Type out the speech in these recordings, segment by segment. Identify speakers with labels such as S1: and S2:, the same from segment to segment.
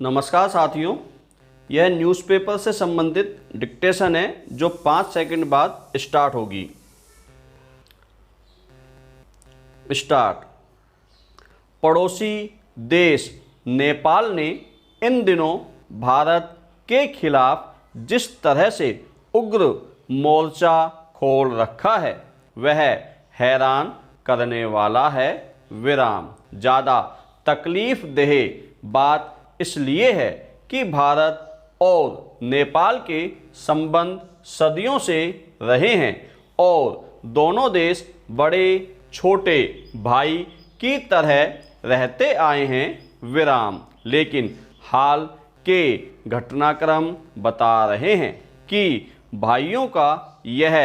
S1: नमस्कार साथियों, यह न्यूज़पेपर से संबंधित डिक्टेशन है जो 5 सेकंड बाद स्टार्ट होगी। स्टार्ट। पड़ोसी देश नेपाल ने इन दिनों भारत के खिलाफ जिस तरह से उग्र मोर्चा खोल रखा है वह हैरान करने वाला है। विराम। ज़्यादा तकलीफ देह बात इसलिए है कि भारत और नेपाल के संबंध सदियों से रहे हैं और दोनों देश बड़े छोटे भाई की तरह रहते आए हैं। विराम। लेकिन हाल के घटनाक्रम बता रहे हैं कि भाइयों का यह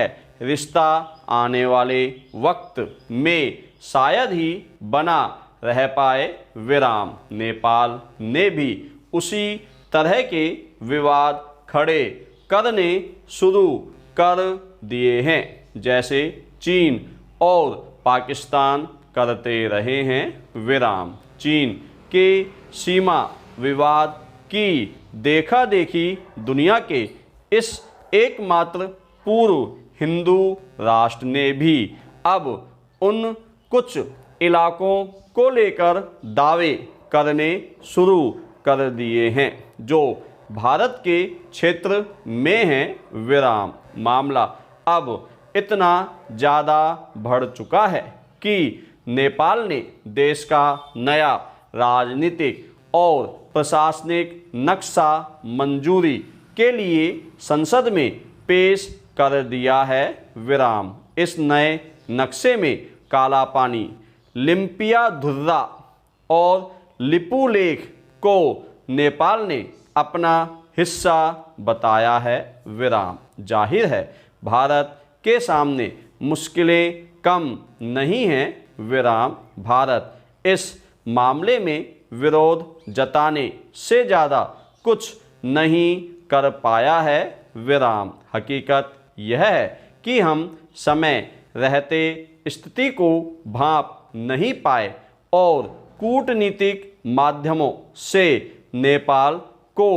S1: रिश्ता आने वाले वक्त में शायद ही बना रह पाए। विराम। नेपाल ने भी उसी तरह के विवाद खड़े करने शुरू कर दिए हैं जैसे चीन और पाकिस्तान करते रहे हैं। विराम। चीन के सीमा विवाद की देखा देखी दुनिया के इस एकमात्र पूर्व हिंदू राष्ट्र ने भी अब उन कुछ इलाकों को लेकर दावे करने शुरू कर दिए हैं जो भारत के क्षेत्र में हैं। विराम। मामला अब इतना ज़्यादा बढ़ चुका है कि नेपाल ने देश का नया राजनीतिक और प्रशासनिक नक्शा मंजूरी के लिए संसद में पेश कर दिया है। विराम। इस नए नक्शे में काला पानी, लिम्पियाधुर्रा और लिपुलेख को नेपाल ने अपना हिस्सा बताया है। विराम। जाहिर है भारत के सामने मुश्किलें कम नहीं हैं। विराम। भारत इस मामले में विरोध जताने से ज़्यादा कुछ नहीं कर पाया है। विराम। हकीकत यह है कि हम समय रहते स्थिति को भांप नहीं पाए और कूटनीतिक माध्यमों से नेपाल को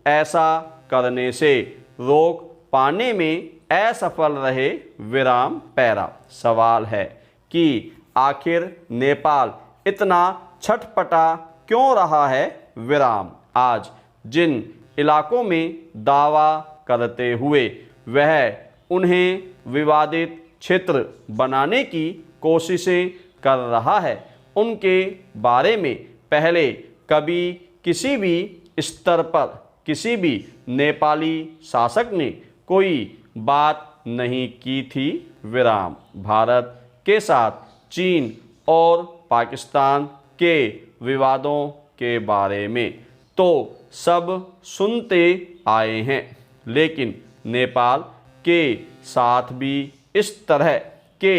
S1: ऐसा करने से रोक पाने में असफल रहे। विराम। पैरा। सवाल है कि आखिर नेपाल इतना छटपटा क्यों रहा है। विराम। आज जिन इलाकों में दावा करते हुए वह उन्हें विवादित क्षेत्र बनाने की कोशिशें कर रहा है उनके बारे में पहले कभी किसी भी स्तर पर किसी भी नेपाली शासक ने कोई बात नहीं की थी। विराम। भारत के साथ चीन और पाकिस्तान के विवादों के बारे में तो सब सुनते आए हैं, लेकिन नेपाल के साथ भी इस तरह के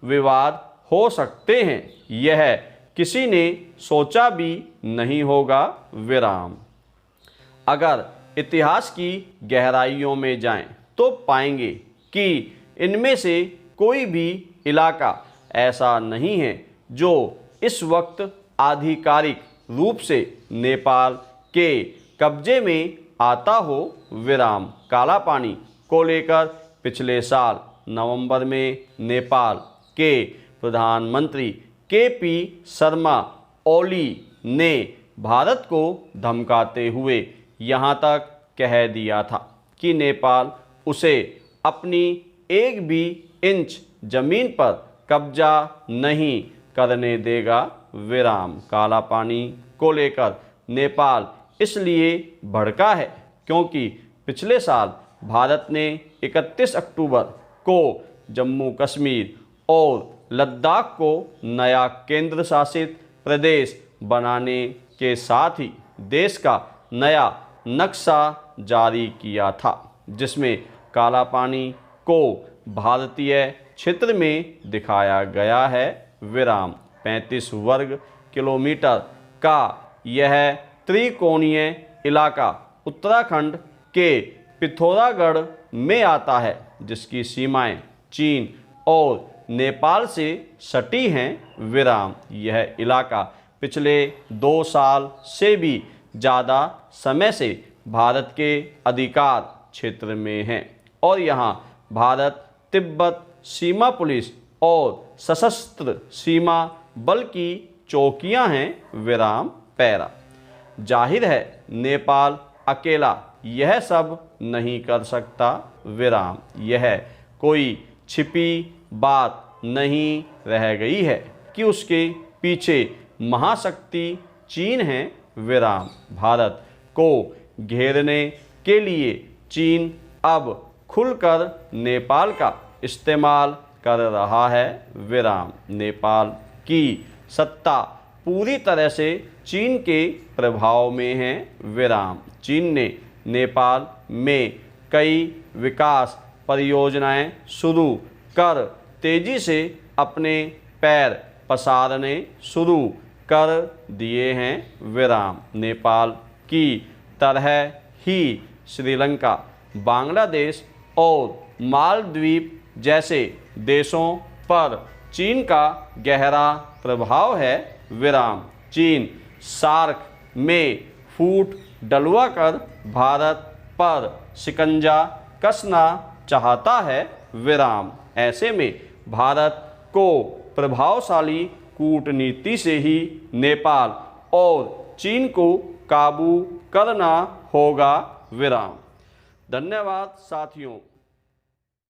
S1: विवाद हो सकते हैं यह किसी ने सोचा भी नहीं होगा। विराम। अगर इतिहास की गहराइयों में जाएं तो पाएंगे कि इनमें से कोई भी इलाका ऐसा नहीं है जो इस वक्त आधिकारिक रूप से नेपाल के कब्जे में आता हो। विराम। काला पानी को लेकर पिछले साल नवंबर में नेपाल के प्रधानमंत्री के.पी. शर्मा ओली ने भारत को धमकाते हुए यहाँ तक कह दिया था कि नेपाल उसे अपनी एक भी इंच जमीन पर कब्जा नहीं करने देगा। विराम। काला पानी को लेकर नेपाल इसलिए भड़का है क्योंकि पिछले साल भारत ने 31 अक्टूबर को जम्मू कश्मीर और लद्दाख को नया केंद्र शासित प्रदेश बनाने के साथ ही देश का नया नक्शा जारी किया था जिसमें काला पानी को भारतीय क्षेत्र में दिखाया गया है। विराम। 35 वर्ग किलोमीटर का यह त्रिकोणीय इलाका उत्तराखंड के पिथौरागढ़ में आता है जिसकी सीमाएं चीन और नेपाल से सटी हैं। विराम। यह इलाका पिछले 2 साल से भी ज़्यादा समय से भारत के अधिकार क्षेत्र में हैं और यहाँ भारत तिब्बत सीमा पुलिस और सशस्त्र सीमा बल की चौकियाँ हैं विराम पैरा। जाहिर है नेपाल अकेला यह सब नहीं कर सकता विराम। यह कोई छिपी बात नहीं रह गई है कि उसके पीछे महाशक्ति चीन है विराम। भारत को घेरने के लिए चीन अब खुलकर नेपाल का इस्तेमाल कर रहा है विराम। नेपाल की सत्ता पूरी तरह से चीन के प्रभाव में है विराम। चीन ने नेपाल में कई विकास परियोजनाएं शुरू कर तेजी से अपने पैर पसारने शुरू कर दिए हैं विराम। नेपाल की तरह ही श्रीलंका, बांग्लादेश और मालदीव जैसे देशों पर चीन का गहरा प्रभाव है विराम। चीन सार्क में फूट डलवाकर भारत पर शिकंजा कसना चाहता है विराम। ऐसे में भारत को प्रभावशाली कूटनीति से ही नेपाल और चीन को काबू करना होगा विराम। धन्यवाद साथियों।